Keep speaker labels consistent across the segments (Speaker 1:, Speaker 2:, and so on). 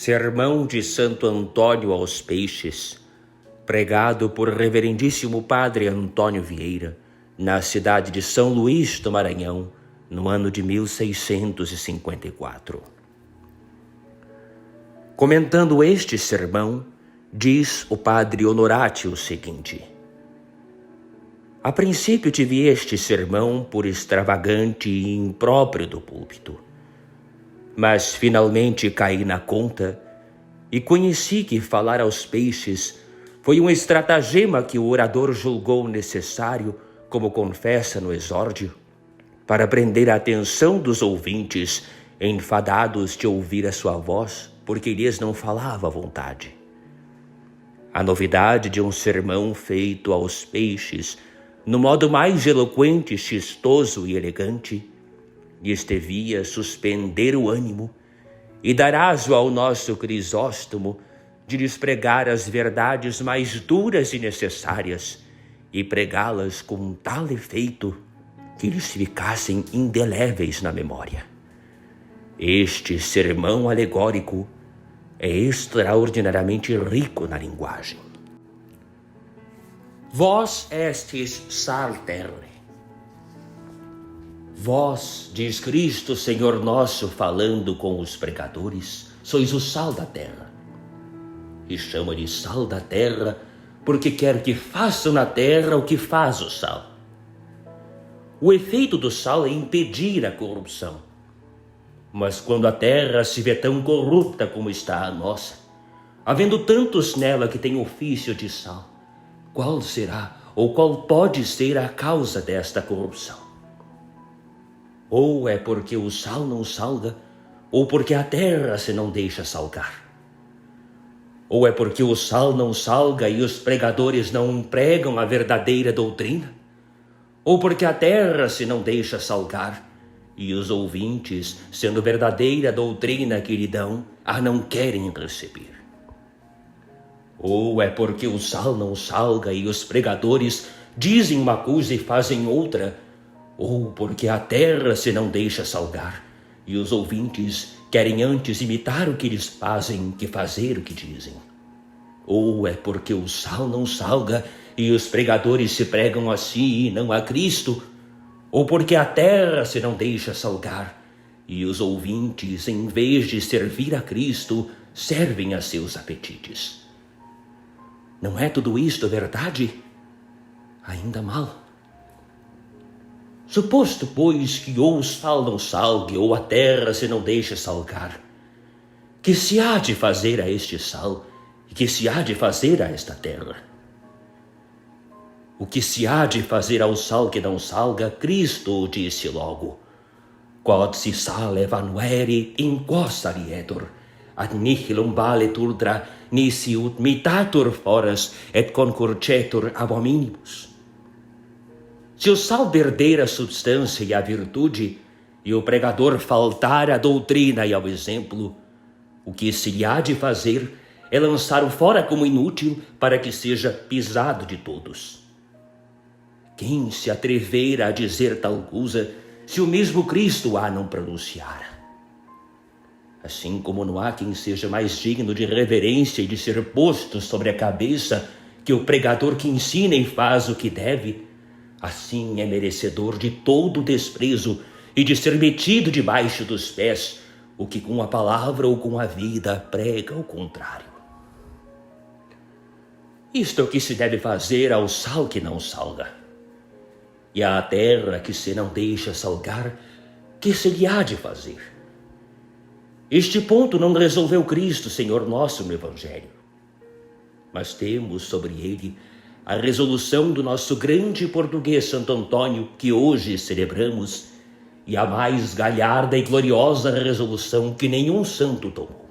Speaker 1: Sermão de Santo Antônio aos Peixes, pregado por Reverendíssimo Padre Antônio Vieira, na cidade de São Luís do Maranhão, no ano de 1654. Comentando este sermão, diz o Padre Honorácio o seguinte: a princípio tive este sermão por extravagante e impróprio do púlpito, mas finalmente caí na conta e conheci que falar aos peixes foi um estratagema que o orador julgou necessário, como confessa no exórdio, para prender a atenção dos ouvintes, enfadados de ouvir a sua voz, porque lhes não falava à vontade. A novidade de um sermão feito aos peixes, no modo mais eloquente, chistoso e elegante, lhes devia suspender o ânimo e dar aso ao nosso Crisóstomo de lhes pregar as verdades mais duras e necessárias e pregá-las com tal efeito que lhes ficassem indeléveis na memória. Este sermão alegórico é extraordinariamente rico na linguagem. Vós estes sal terrae. Vós, diz Cristo Senhor nosso, falando com os pregadores, sois o sal da terra. E chama-lhe sal da terra porque quer que façam na terra o que faz o sal. O efeito do sal é impedir a corrupção. Mas quando a terra se vê tão corrupta como está a nossa, havendo tantos nela que têm ofício de sal, qual será ou qual pode ser a causa desta corrupção? Ou é porque o sal não salga, ou porque a terra se não deixa salgar. Ou é porque o sal não salga e os pregadores não pregam a verdadeira doutrina, ou porque a terra se não deixa salgar e os ouvintes, sendo verdadeira doutrina que lhe dão, a não querem receber. Ou é porque o sal não salga e os pregadores dizem uma coisa e fazem outra, ou porque a terra se não deixa salgar e os ouvintes querem antes imitar o que eles fazem que fazer o que dizem. Ou é porque o sal não salga e os pregadores se pregam a si e não a Cristo, ou porque a terra se não deixa salgar e os ouvintes, em vez de servir a Cristo, servem a seus apetites. Não é tudo isto verdade? Ainda mal. Suposto, pois, que ou o sal não salgue, ou a terra se não deixa salgar, que se há de fazer a este sal, e que se há de fazer a esta terra? O que se há de fazer ao sal que não salga, Cristo disse logo: quod si sale vanuere in quo salietur, ad nihilum valetur dra nisi ut mitatur foras et concurcetur abominimus. Se o sal perder a substância e a virtude, e o pregador faltar à doutrina e ao exemplo, o que se lhe há de fazer é lançar-o fora como inútil para que seja pisado de todos. Quem se atreverá a dizer tal coisa, se o mesmo Cristo a não pronunciara? Assim como não há quem seja mais digno de reverência e de ser posto sobre a cabeça que o pregador que ensina e faz o que deve, assim é merecedor de todo desprezo e de ser metido debaixo dos pés o que com a palavra ou com a vida prega o contrário. Isto é o que se deve fazer ao sal que não salga. E à terra que se não deixa salgar, que se lhe há de fazer? Este ponto não resolveu Cristo, Senhor nosso, no Evangelho. Mas temos sobre ele a resolução do nosso grande português Santo Antônio, que hoje celebramos, e a mais galharda e gloriosa resolução que nenhum santo tomou.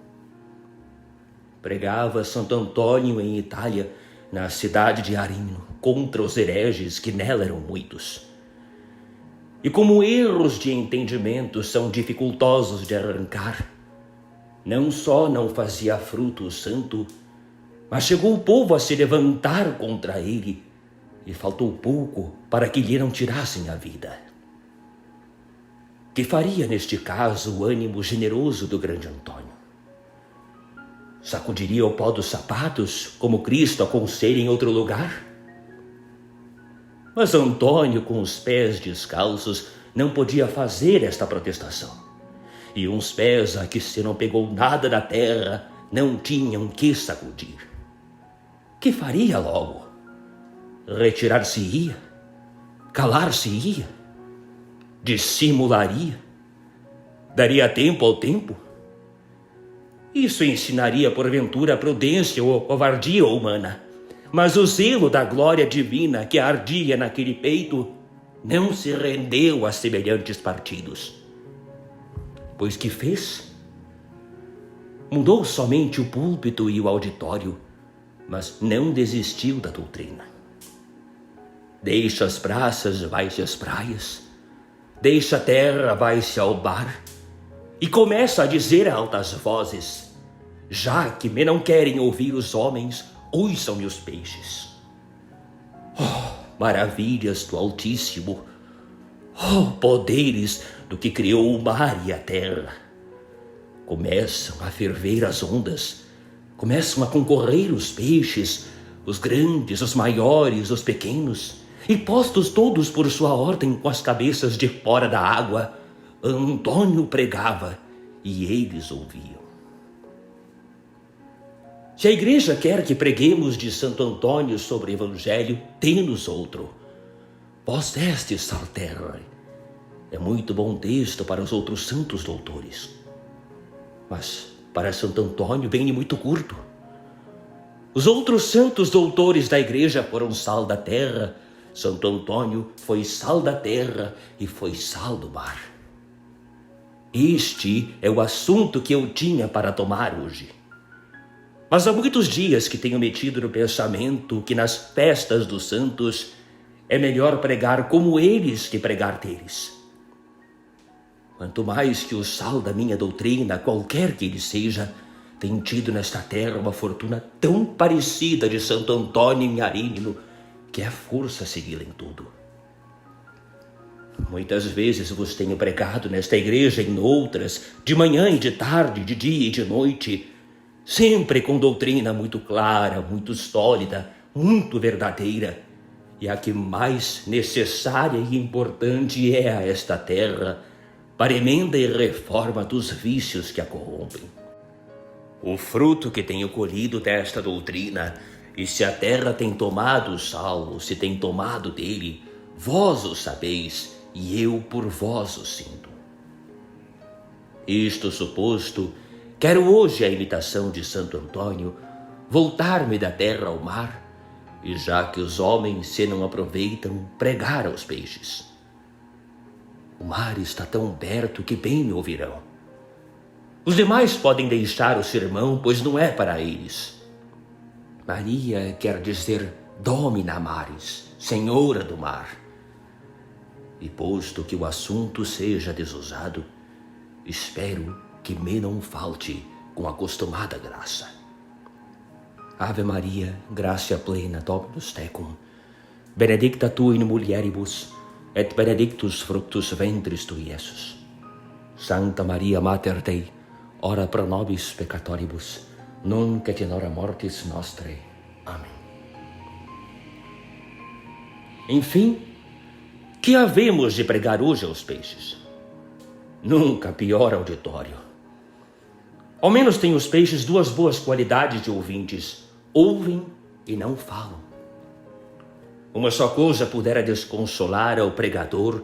Speaker 1: Pregava Santo Antônio em Itália, na cidade de Arino, contra os hereges, que nela eram muitos. E como erros de entendimento são dificultosos de arrancar, não só não fazia fruto o santo, mas chegou o povo a se levantar contra ele, e faltou pouco para que lhe não tirassem a vida. Que faria neste caso o ânimo generoso do grande Antônio? Sacudiria o pó dos sapatos, como Cristo aconselha em outro lugar? Mas Antônio, com os pés descalços, não podia fazer esta protestação. E uns pés a que se não pegou nada da terra não tinham que sacudir. Que faria logo? Retirar-se-ia? Calar-se-ia? Dissimularia? Daria tempo ao tempo? Isso ensinaria porventura a prudência ou covardia humana. Mas o zelo da glória divina que ardia naquele peito não se rendeu a semelhantes partidos. Pois que fez? Mudou somente o púlpito e o auditório, mas não desistiu da doutrina. Deixa as praças, vai-se às praias. Deixa a terra, vai-se ao bar. E começa a dizer a altas vozes: já que me não querem ouvir os homens, ouçam-me os peixes. Oh, maravilhas do Altíssimo! Oh, poderes do que criou o mar e a terra! Começam a ferver as ondas, começam a concorrer os peixes, os grandes, os maiores, os pequenos, e postos todos por sua ordem com as cabeças de fora da água, Antônio pregava e eles ouviam. Se a igreja quer que preguemos de Santo Antônio sobre o Evangelho, tem-nos outro. Vós destes salterra. É muito bom texto para os outros santos doutores. Mas para Santo Antônio vem muito curto. Os outros santos doutores da igreja foram sal da terra. Santo Antônio foi sal da terra e foi sal do mar. Este é o assunto que eu tinha para tomar hoje. Mas há muitos dias que tenho metido no pensamento que nas festas dos santos é melhor pregar como eles que pregar deles. Quanto mais que o sal da minha doutrina, qualquer que ele seja, tem tido nesta terra uma fortuna tão parecida de Santo Antônio em Arínino, que é força segui-la em tudo. Muitas vezes vos tenho pregado nesta igreja e em outras, de manhã e de tarde, de dia e de noite, sempre com doutrina muito clara, muito sólida, muito verdadeira, e a que mais necessária e importante é a esta terra, para emenda e reforma dos vícios que a corrompem. O fruto que tenho colhido desta doutrina, e se a terra tem tomado o sal, ou se tem tomado dele, vós o sabeis, e eu por vós o sinto. Isto suposto, quero hoje a imitação de Santo Antônio, voltar-me da terra ao mar, e já que os homens se não aproveitam, pregar aos peixes. O mar está tão perto que bem me ouvirão. Os demais podem deixar o sermão, pois não é para eles. Maria quer dizer Domina Mares, Senhora do mar. E posto que o assunto seja desusado, espero que me não falte com a acostumada graça. Ave Maria, gratia plena, Dominus tecum, benedicta tu in mulieribus, et benedictus fructus ventris tui, Iesus. Santa Maria Mater Dei, ora pro nobis peccatoribus, nunc et in hora mortis nostrae. Amém. Enfim, que havemos de pregar hoje aos peixes? Nunca pior auditório. Ao menos têm os peixes duas boas qualidades de ouvintes: ouvem e não falam. Uma só coisa pudera desconsolar ao pregador,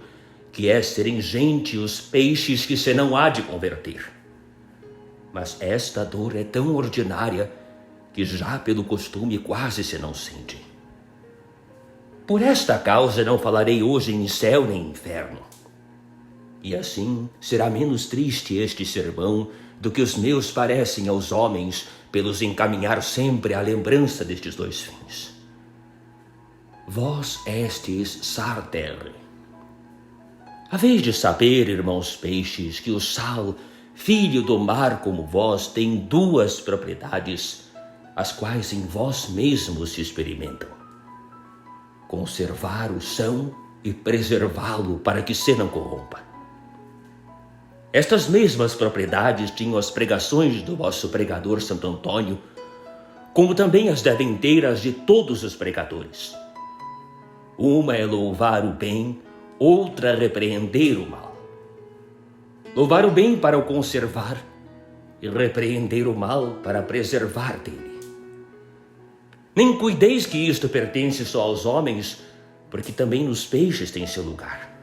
Speaker 1: que é serem gente os peixes que se não há de converter. Mas esta dor é tão ordinária que já pelo costume quase se não sente. Por esta causa não falarei hoje em céu nem inferno. E assim será menos triste este sermão do que os meus parecem aos homens, pelos encaminhar sempre à lembrança destes dois fins. Vós estes sarterre. Haveis de saber, irmãos peixes, que o sal, filho do mar como vós, tem duas propriedades, as quais em vós mesmos se experimentam: conservar o são e preservá-lo para que se não corrompa. Estas mesmas propriedades tinham as pregações do vosso pregador Santo Antônio, como também as devem ter as de todos os pregadores. Uma é louvar o bem, outra repreender o mal. Louvar o bem para o conservar e repreender o mal para preservar dele. Nem cuideis que isto pertence só aos homens, porque também nos peixes tem seu lugar.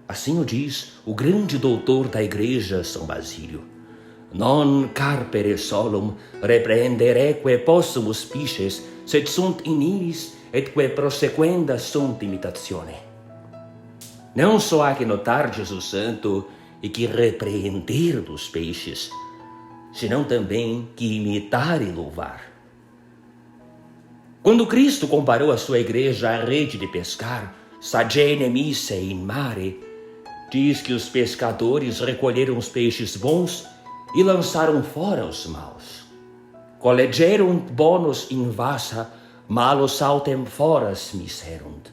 Speaker 1: Assim o diz o grande doutor da Igreja, São Basílio. Non carpere solum reprehendereque possumus pisces, sed sunt in iris et que prosequenda sunt imitazione. Não só há que notar, Jesus Santo, e que repreender dos peixes, senão também que imitar e louvar. Quando Cristo comparou a sua igreja à rede de pescar, sagene misse in mare, diz que os pescadores recolheram os peixes bons e lançaram fora os maus. Collegerunt bonus in vassa, malos autem foras miserunt.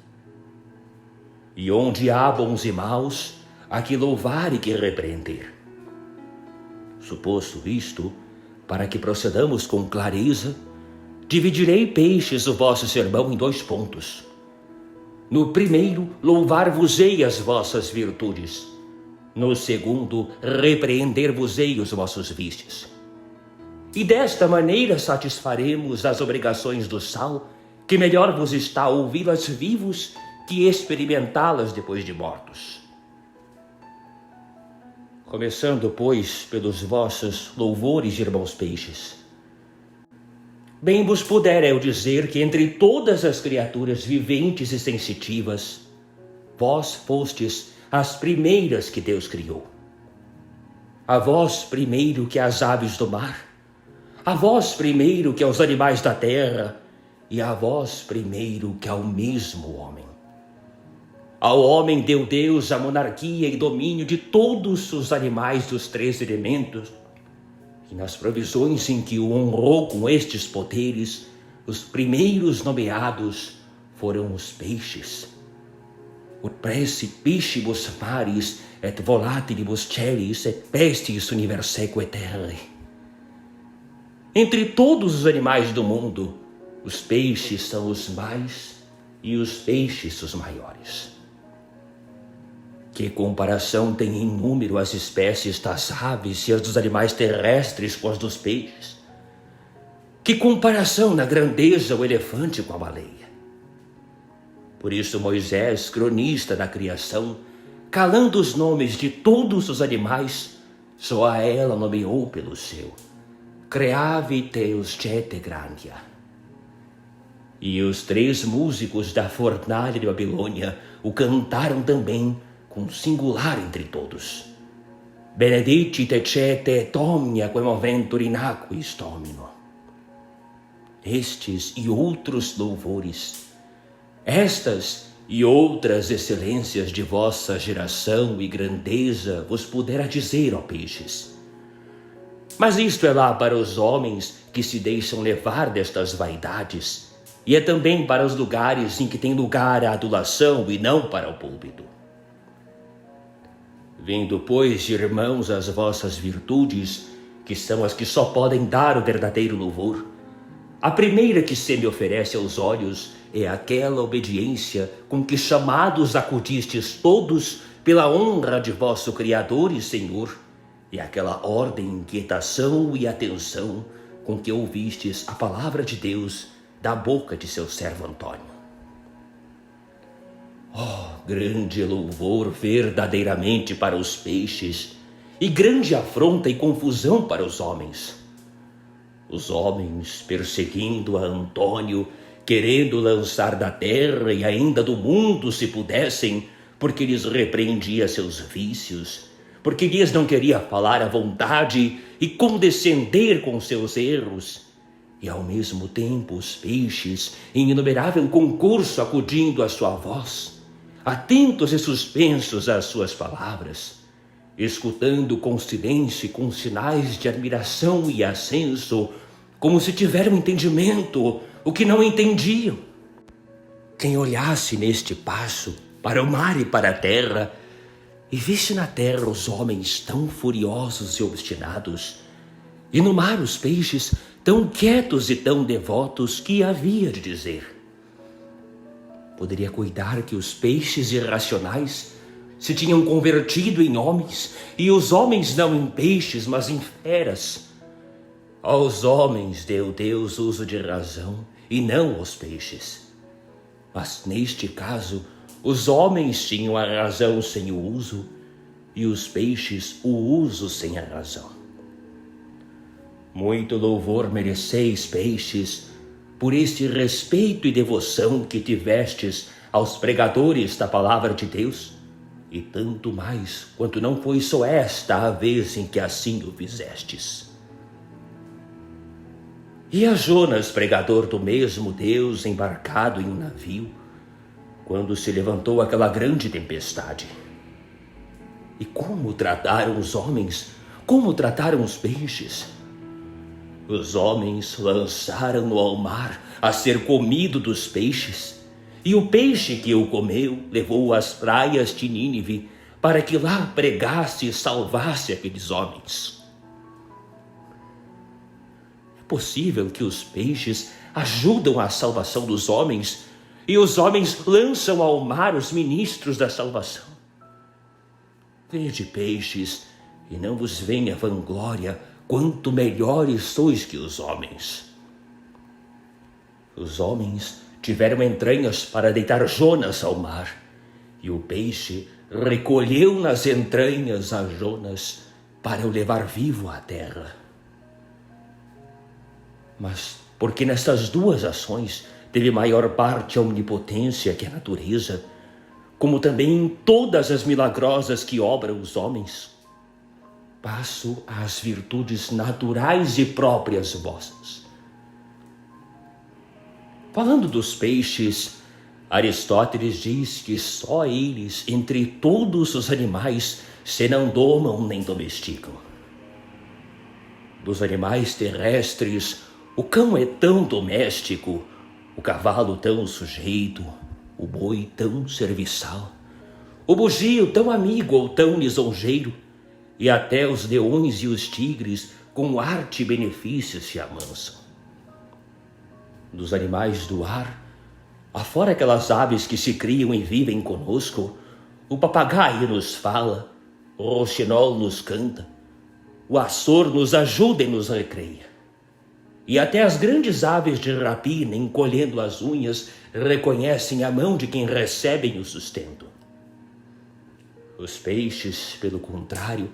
Speaker 1: E onde há bons e maus, há que louvar e que repreender. Suposto isto, para que procedamos com clareza, dividirei, peixes, o vosso sermão em 2 pontos. No primeiro, louvar-vos-ei as vossas virtudes. No segundo, repreender-vos-ei os vossos vícios. E desta maneira satisfaremos as obrigações do sal, que melhor vos está ouvi-las vivos que experimentá-las depois de mortos. Começando, pois, pelos vossos louvores, irmãos peixes. Bem vos pudera eu dizer que entre todas as criaturas viventes e sensitivas, vós fostes as primeiras que Deus criou. A vós primeiro que as aves do mar, a vós primeiro que aos animais da terra, e a vós primeiro que ao mesmo homem. Ao homem deu Deus a monarquia e domínio de todos os animais dos 3 elementos, e nas provisões em que o honrou com estes poderes, os primeiros nomeados foram os peixes. Ut praecipitibus maris et volatilibus celis et pestis universeque terrae. Entre todos os animais do mundo, os peixes são os mais e os peixes os maiores. Que comparação tem em número as espécies das aves e as dos animais terrestres com as dos peixes? Que comparação na grandeza o elefante com a baleia? Por isso Moisés, cronista da criação, calando os nomes de todos os animais, só a ela nomeou pelo seu. Creavi teus cete grandia. E os 3 músicos da fornalha de Babilônia o cantaram também com singular entre todos. Benedicite cete et omnia quem moventur in aquis domino. Estes e outros louvores, estas e outras excelências de vossa geração e grandeza vos pudera dizer, ó peixes. Mas isto é lá para os homens que se deixam levar destas vaidades, e é também para os lugares em que tem lugar a adulação e não para o púlpito. Vindo, pois, irmãos, as vossas virtudes, que são as que só podem dar o verdadeiro louvor, a primeira que se me oferece aos olhos é aquela obediência com que chamados acudistes todos pela honra de vosso Criador e Senhor, e aquela ordem, inquietação e atenção com que ouvistes a palavra de Deus da boca de seu servo Antônio. Oh, grande louvor verdadeiramente para os peixes, e grande afronta e confusão para os homens. Os homens perseguindo a Antônio, querendo lançar da terra e ainda do mundo se pudessem, porque lhes repreendia seus vícios, porque lhes não queria falar à vontade e condescender com seus erros, e ao mesmo tempo os peixes, em inumerável concurso acudindo à sua voz, atentos e suspensos às suas palavras, escutando com silêncio e com sinais de admiração e ascenso, como se tiveram entendimento o que não entendiam. Quem olhasse neste passo para o mar e para a terra, E viste na terra os homens tão furiosos e obstinados, e no mar os peixes tão quietos e tão devotos, que havia de dizer? Poderia cuidar que os peixes irracionais se tinham convertido em homens, e os homens não em peixes, mas em feras. Aos homens deu Deus uso de razão, e não aos peixes. Mas neste caso, os homens tinham a razão sem o uso, e os peixes o uso sem a razão. Muito louvor mereceis, peixes, por este respeito e devoção que tivestes aos pregadores da palavra de Deus, e tanto mais quanto não foi só esta a vez em que assim o fizestes. E a Jonas, pregador do mesmo Deus, embarcado em um navio, quando se levantou aquela grande tempestade. E como trataram os homens? Como trataram os peixes? Os homens lançaram-no ao mar a ser comido dos peixes, e o peixe que o comeu levou-o às praias de Nínive, para que lá pregasse e salvasse aqueles homens. É possível que os peixes ajudam a salvação dos homens, e os homens lançam ao mar os ministros da salvação. Vede, peixes, e não vos venha vanglória, quanto melhores sois que os homens. Os homens tiveram entranhas para deitar Jonas ao mar, e o peixe recolheu nas entranhas a Jonas para o levar vivo à terra. Mas porque nestas duas ações teve maior parte a onipotência que a natureza, como também em todas as milagrosas que obram os homens, passo às virtudes naturais e próprias vossas. Falando dos peixes, Aristóteles diz que só eles, entre todos os animais, se não domam nem domesticam. Dos animais terrestres, o cão é tão doméstico, o cavalo tão sujeito, o boi tão serviçal, o bugio tão amigo ou tão lisonjeiro, e até os leões e os tigres com arte e benefício se amansam. Dos animais do ar, afora aquelas aves que se criam e vivem conosco, o papagaio nos fala, o roxinol nos canta, o açor nos ajuda e nos recreia. E até as grandes aves de rapina, encolhendo as unhas, reconhecem a mão de quem recebem o sustento. Os peixes, pelo contrário,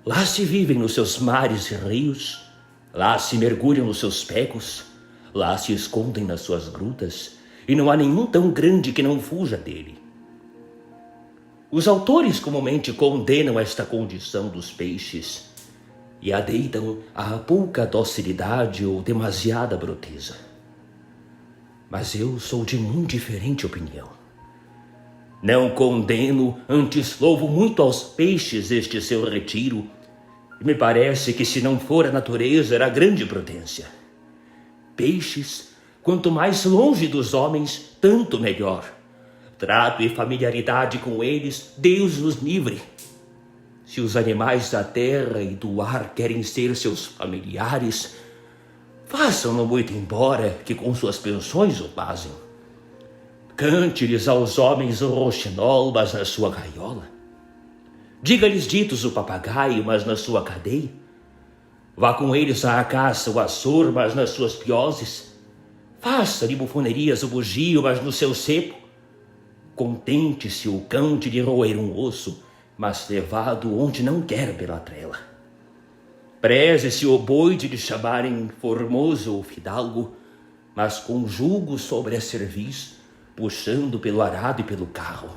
Speaker 1: lá se vivem nos seus mares e rios, lá se mergulham nos seus pecos, lá se escondem nas suas grutas, e não há nenhum tão grande que não fuja dele. Os autores comumente condenam esta condição dos peixes e a deitam à pouca docilidade ou demasiada bruteza. Mas eu sou de muito diferente opinião. Não condeno, antes louvo muito aos peixes este seu retiro, e me parece que se não for a natureza era grande prudência. Peixes, quanto mais longe dos homens, tanto melhor. Trato e familiaridade com eles, Deus nos livre. Se os animais da terra e do ar querem ser seus familiares, façam-no muito embora que com suas pensões o fazem. Cante-lhes aos homens o roxinol, mas na sua gaiola. Diga-lhes ditos o papagaio, mas na sua cadeia. Vá com eles à caça o açor, mas nas suas pioses. Faça-lhe bufonerias o bugio, mas no seu cepo. Contente-se o cão de lhe roer um osso, mas levado onde não quer pela trela. Preze-se o boi de lhe chamarem formoso ou fidalgo, mas com jugo sobre a cerviz, puxando pelo arado e pelo carro.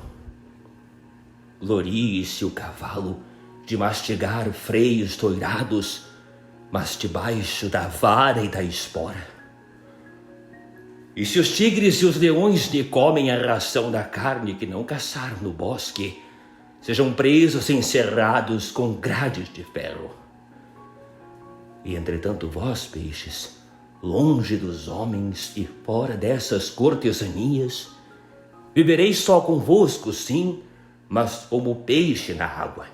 Speaker 1: Glorie-se o cavalo de mastigar freios toirados, mas debaixo da vara e da espora. E se os tigres e os leões lhe comem a ração da carne que não caçaram no bosque, sejam presos e encerrados com grades de ferro. E entretanto vós, peixes, longe dos homens e fora dessas cortesanias, vivereis só convosco, sim, mas como peixe na água.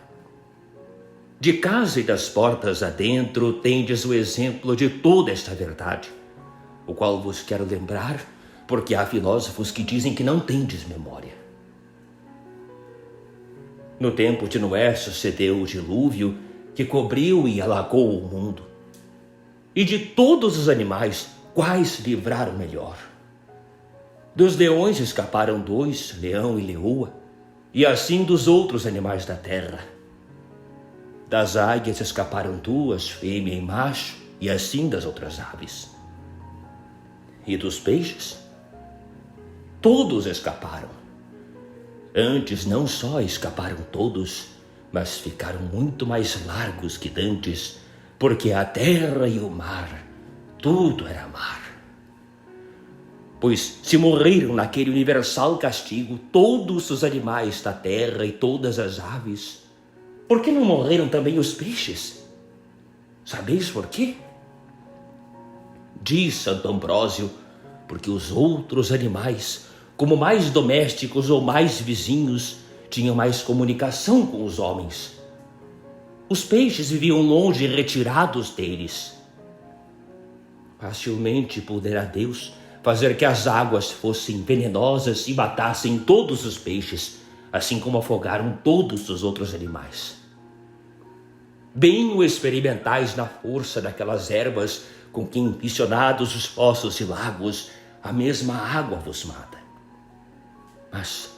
Speaker 1: De casa e das portas adentro tendes o exemplo de toda esta verdade, o qual vos quero lembrar, porque há filósofos que dizem que não tendes memória. No tempo de Noé sucedeu o dilúvio que cobriu e alagou o mundo. E de todos os animais, quais livraram melhor? Dos leões escaparam 2, leão e leoa, e assim dos outros animais da terra. Das águias escaparam 2, fêmea e macho, e assim das outras aves. E dos peixes? Todos escaparam. Antes não só escaparam todos, mas ficaram muito mais largos que dantes, porque a terra e o mar, tudo era mar. Pois se morreram naquele universal castigo todos os animais da terra e todas as aves, por que não morreram também os peixes? Sabeis por quê? Diz Santo Ambrósio, porque os outros animais, como mais domésticos ou mais vizinhos, tinham mais comunicação com os homens. Os peixes viviam longe e retirados deles. Facilmente poderá Deus fazer que as águas fossem venenosas e matassem todos os peixes, assim como afogaram todos os outros animais. Bem o experimentais na força daquelas ervas com que, inficionados os poços e lagos, a mesma água vos mata. Mas,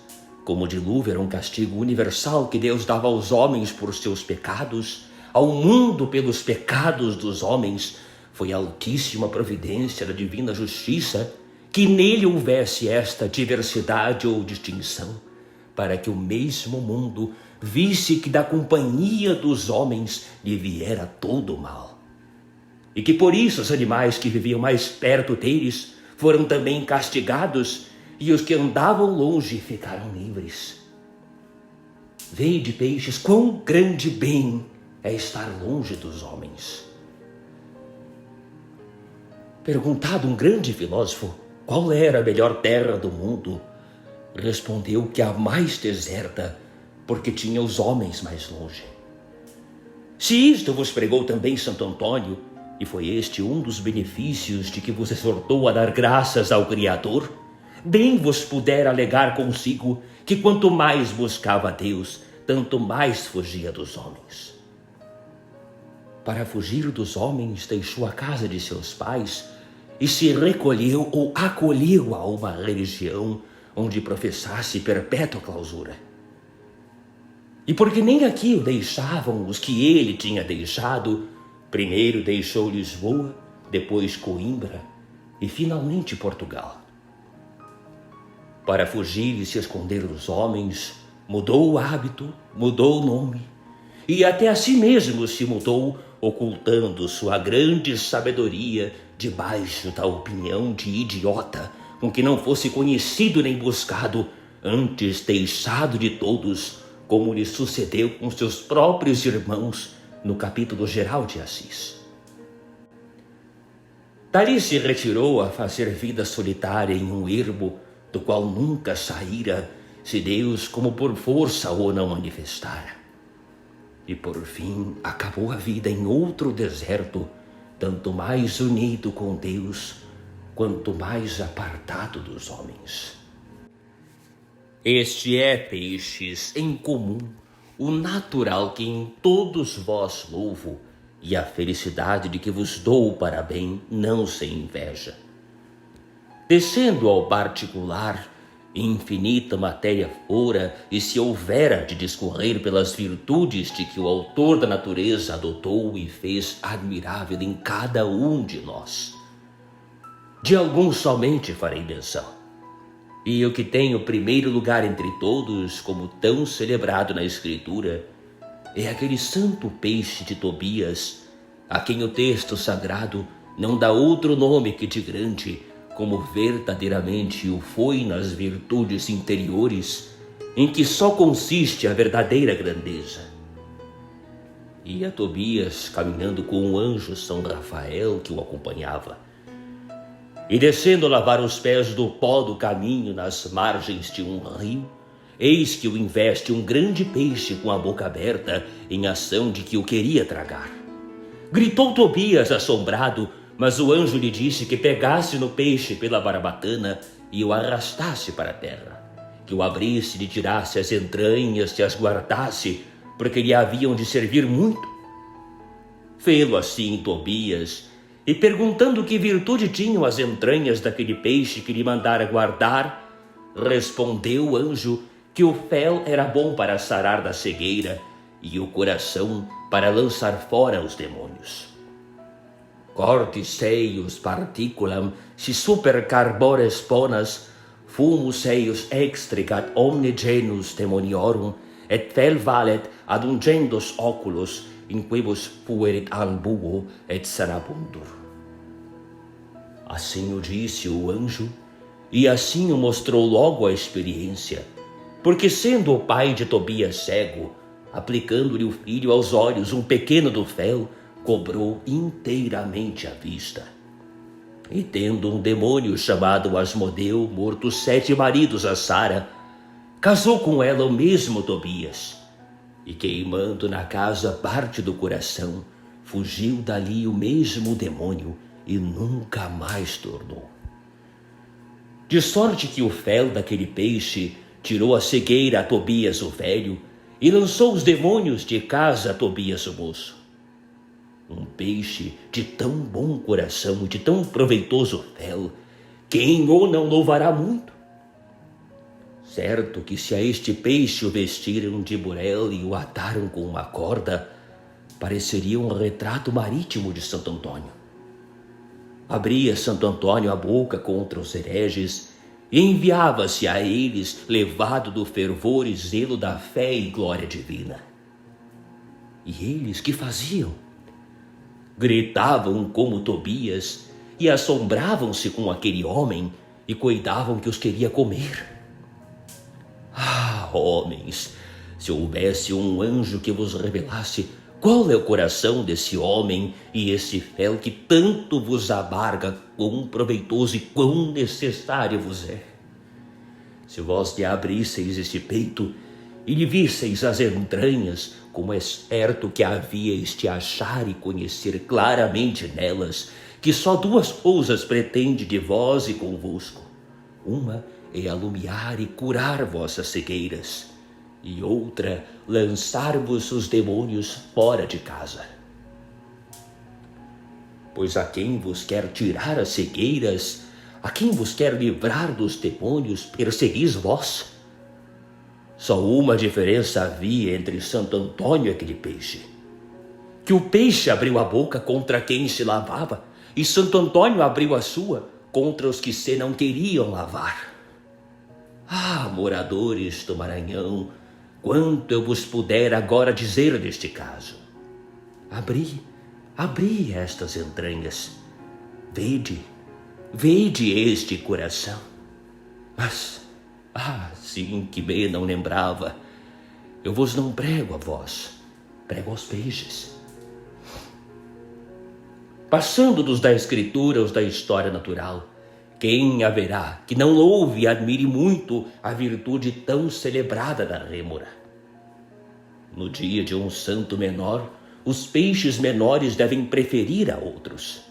Speaker 1: como o dilúvio era um castigo universal que Deus dava aos homens por seus pecados, ao mundo pelos pecados dos homens, foi a altíssima providência da divina justiça que nele houvesse esta diversidade ou distinção, para que o mesmo mundo visse que da companhia dos homens lhe viera todo o mal. E que por isso os animais que viviam mais perto deles foram também castigados, e os que andavam longe ficaram livres. Vede, peixes, quão grande bem é estar longe dos homens. Perguntado um grande filósofo qual era a melhor terra do mundo, respondeu que a mais deserta, porque tinha os homens mais longe. Se isto vos pregou também Santo Antônio, e foi este um dos benefícios de que vos exortou a dar graças ao Criador, bem vos puder alegar consigo que quanto mais buscava a Deus, tanto mais fugia dos homens. Para fugir dos homens, deixou a casa de seus pais e se recolheu ou acolheu a uma religião onde professasse perpétua clausura. E porque nem aqui o deixavam os que ele tinha deixado, primeiro deixou Lisboa, depois Coimbra e finalmente Portugal. Para fugir e se esconder dos homens, mudou o hábito, mudou o nome, e até a si mesmo se mudou, ocultando sua grande sabedoria debaixo da opinião de idiota, com que não fosse conhecido nem buscado, antes deixado de todos, como lhe sucedeu com seus próprios irmãos no capítulo geral de Assis. Dali se retirou a fazer vida solitária em um ermo, do qual nunca saíra, se Deus como por força o não manifestara. E por fim acabou a vida em outro deserto, tanto mais unido com Deus, quanto mais apartado dos homens. Este é, peixes, em comum, o natural que em todos vós louvo, e a felicidade de que vos dou para bem não se inveja. Descendo ao particular, infinita matéria fora, e se houvera de discorrer pelas virtudes de que o autor da natureza adotou e fez admirável em cada um de nós. De alguns somente farei menção. E o que tem o primeiro lugar entre todos, como tão celebrado na Escritura, é aquele santo peixe de Tobias, a quem o texto sagrado não dá outro nome que de grande, como verdadeiramente o foi nas virtudes interiores, em que só consiste a verdadeira grandeza. E a Tobias, caminhando com o anjo São Rafael que o acompanhava, e descendo a lavar os pés do pó do caminho nas margens de um rio, eis que o investe um grande peixe com a boca aberta, em ação de que o queria tragar. Gritou Tobias assombrado, mas o anjo lhe disse que pegasse no peixe pela barbatana e o arrastasse para a terra, que o abrisse, lhe tirasse as entranhas e as guardasse, porque lhe haviam de servir muito. Fê-lo assim Tobias, e perguntando que virtude tinham as entranhas daquele peixe que lhe mandara guardar, respondeu o anjo que o fel era bom para sarar da cegueira e o coração para lançar fora os demônios. Cortis eius particulam si super carbores ponas, fumus eius extrigat omne genus demoniorum, et fel valet ad ungendos oculos, in quibus fuerit ambuo et sarabundur. Assim o disse o anjo, e assim o mostrou logo a experiência, porque sendo o pai de Tobias cego, aplicando-lhe o filho aos olhos um pequeno do fel, cobrou inteiramente a vista. E tendo um demônio chamado Asmodeu morto 7 maridos a Sara, casou com ela o mesmo Tobias, e queimando na casa parte do coração, fugiu dali o mesmo demônio e nunca mais tornou. De sorte que o fel daquele peixe tirou a cegueira a Tobias o velho e lançou os demônios de casa a Tobias o moço. Um peixe de tão bom coração e de tão proveitoso fel, quem o não louvará muito? Certo que se a este peixe o vestiram de burel e o ataram com uma corda, pareceria um retrato marítimo de Santo Antônio. Abria Santo Antônio a boca contra os hereges e enviava-se a eles levado do fervor e zelo da fé e glória divina. E eles que faziam? Gritavam como Tobias e assombravam-se com aquele homem e cuidavam que os queria comer. Ah, homens, se houvesse um anjo que vos revelasse qual é o coração desse homem e esse fel que tanto vos amarga, quão proveitoso e quão necessário vos é. Se vós lhe abrisseis esse peito e lhe visseis as entranhas, como é certo que havíeis de achar e conhecer claramente nelas, que só 2 coisas pretende de vós e convosco. Uma é alumiar e curar vossas cegueiras, e outra, lançar-vos os demônios fora de casa. Pois a quem vos quer tirar as cegueiras, a quem vos quer livrar dos demônios, perseguis vós. Só uma diferença havia entre Santo Antônio e aquele peixe: que o peixe abriu a boca contra quem se lavava, e Santo Antônio abriu a sua contra os que se não queriam lavar. Ah, moradores do Maranhão, quanto eu vos puder agora dizer deste caso. Abri estas entranhas, vede este coração. Mas, sim que bem não lembrava, eu vos não prego a vós, prego aos peixes. Passando-nos da escritura aos da história natural, quem haverá que não louve e admire muito a virtude tão celebrada da rêmora? No dia de um santo menor, os peixes menores devem preferir a outros.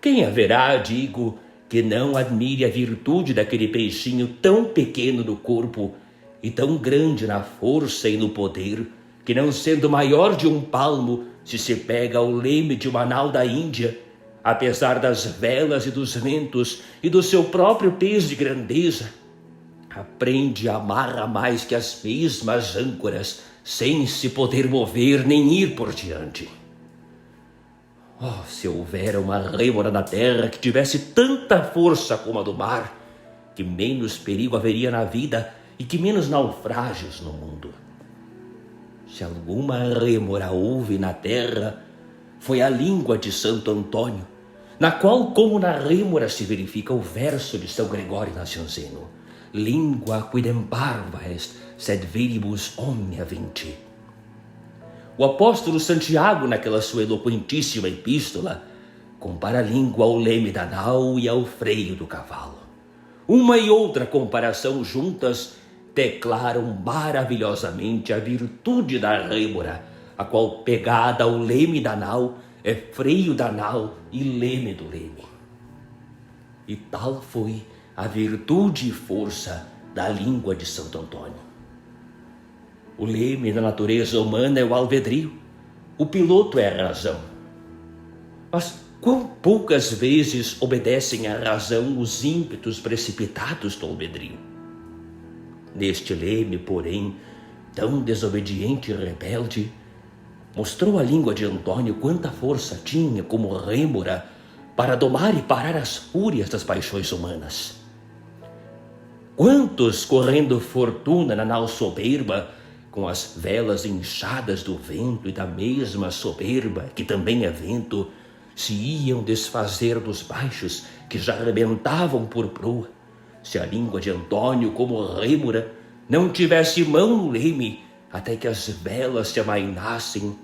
Speaker 1: Quem haverá, digo, que não admire a virtude daquele peixinho tão pequeno no corpo e tão grande na força e no poder, que não sendo maior de 1 palmo, se pega ao leme de uma nau da Índia, apesar das velas e dos ventos e do seu próprio peso de grandeza, aprende a amarra mais que as mesmas âncoras, sem se poder mover nem ir por diante. Oh, se houvera uma rêmora na terra que tivesse tanta força como a do mar, que menos perigo haveria na vida e que menos naufrágios no mundo. Se alguma rêmora houve na terra, foi a língua de Santo Antônio, na qual, como na rêmora, se verifica o verso de São Gregório Nacianceno: lingua quidem parva est, sed viribus omnia vinci. O apóstolo Santiago, naquela sua eloquentíssima epístola, compara a língua ao leme da nau e ao freio do cavalo. Uma e outra comparação juntas declaram maravilhosamente a virtude da rêmora, a qual, pegada ao leme da nau, é freio da nau e leme do leme. E tal foi a virtude e força da língua de Santo Antônio. O leme da natureza humana é o alvedrio, o piloto é a razão. Mas quão poucas vezes obedecem à razão os ímpetos precipitados do albedrio. Neste leme, porém, tão desobediente e rebelde, mostrou a língua de Antônio quanta força tinha como rêmora para domar e parar as fúrias das paixões humanas. Quantos, correndo fortuna na nau soberba, com as velas inchadas do vento e da mesma soberba, que também é vento, se iam desfazer dos baixos que já arrebentavam por proa, se a língua de Antônio, como rêmora, não tivesse mão no leme, até que as velas se amainassem,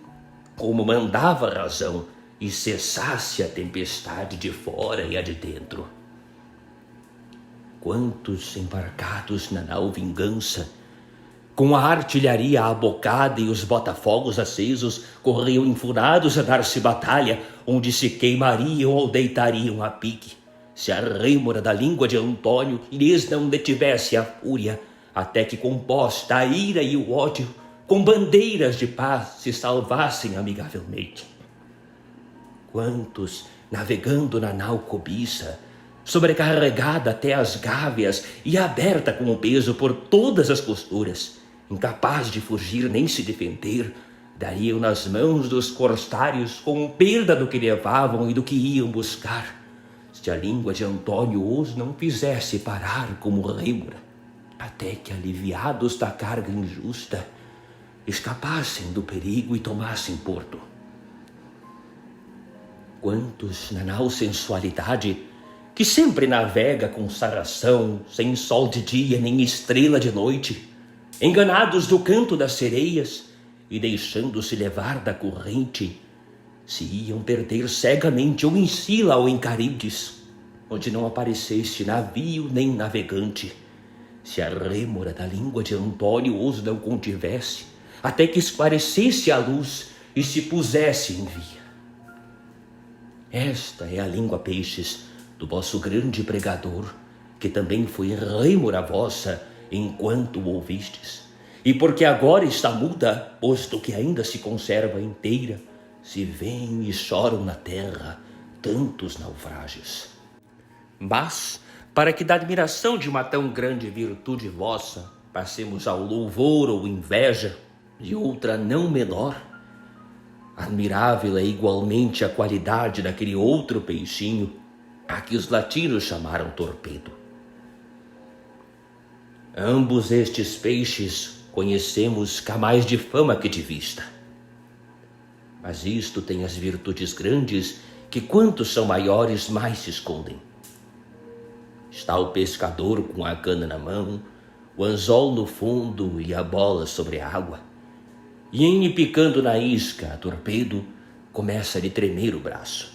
Speaker 1: como mandava a razão, e cessasse a tempestade de fora e a de dentro. Quantos embarcados na nau Vingança, com a artilharia abocada e os botafogos acesos, corriam enfurados a dar-se batalha, onde se queimariam ou deitariam a pique, se a rêmora da língua de Antônio lhes não detivesse a fúria, até que, composta a ira e o ódio, com bandeiras de paz se salvassem amigavelmente. Quantos, navegando na nau cobiça, sobrecarregada até as gáveas e aberta com o peso por todas as costuras, incapaz de fugir nem se defender, dariam nas mãos dos corsários com perda do que levavam e do que iam buscar, se a língua de Antônio os não fizesse parar como rêmora, até que, aliviados da carga injusta, escapassem do perigo e tomassem porto. Quantos na nau Sensualidade, que sempre navega com sarração, sem sol de dia nem estrela de noite, enganados do canto das sereias e deixando-se levar da corrente, se iam perder cegamente ou em Sila ou em Caríbdes, onde não aparecesse navio nem navegante, se a rêmora da língua de Antônio os não contivesse, até que esclarecesse a luz e se pusesse em via. Esta é a língua, peixes, do vosso grande pregador, que também foi rêmora vossa enquanto o ouvistes, e porque agora está muda, posto que ainda se conserva inteira, se veem e choram na terra tantos naufrágios. Mas, para que da admiração de uma tão grande virtude vossa passemos ao louvor ou inveja de outra não menor, admirável é igualmente a qualidade daquele outro peixinho a que os latinos chamaram torpedo. Ambos estes peixes conhecemos cá mais de fama que de vista. Mas isto tem as virtudes grandes que, quantos são maiores, mais se escondem. Está o pescador com a cana na mão, o anzol no fundo e a bola sobre a água, e em picando na isca a torpedo, começa a lhe tremer o braço.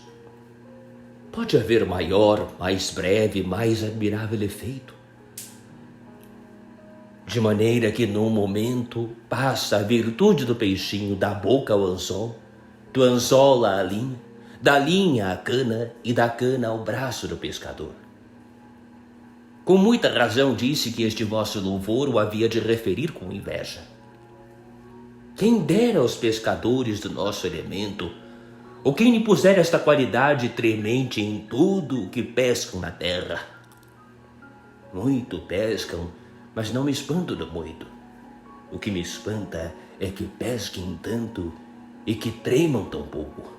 Speaker 1: Pode haver maior, mais breve, mais admirável efeito. De maneira que, num momento, passa a virtude do peixinho da boca ao anzol, do anzol à linha, da linha à cana e da cana ao braço do pescador. Com muita razão disse que este vosso louvor o havia de referir com inveja. Quem dera aos pescadores do nosso elemento, ou quem lhe puser esta qualidade tremente em tudo o que pescam na terra. Muito pescam, mas não me espanto do muito. O que me espanta é que pesquem tanto e que tremam tão pouco.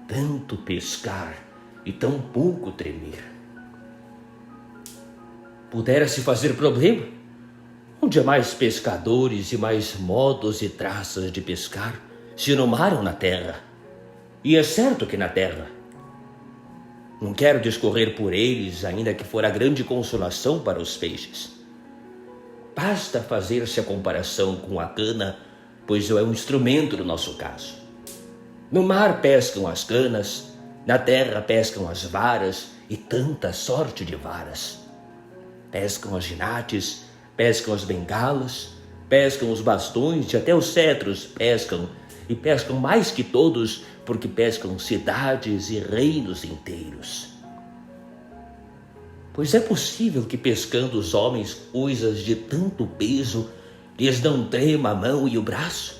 Speaker 1: Tanto pescar e tão pouco tremer. Pudera-se fazer problema, onde há mais pescadores e mais modos e traças de pescar se nomaram na terra. E é certo que na terra. Não quero discorrer por eles, ainda que for a grande consolação para os peixes. Basta fazer-se a comparação com a cana, pois é um instrumento do nosso caso. No mar pescam as canas, na terra pescam as varas, e tanta sorte de varas. Pescam as ginates, pescam as bengalas, pescam os bastões e até os cetros pescam, e pescam mais que todos, porque pescam cidades e reinos inteiros. Pois é possível que pescando os homens coisas de tanto peso lhes não trema a mão e o braço?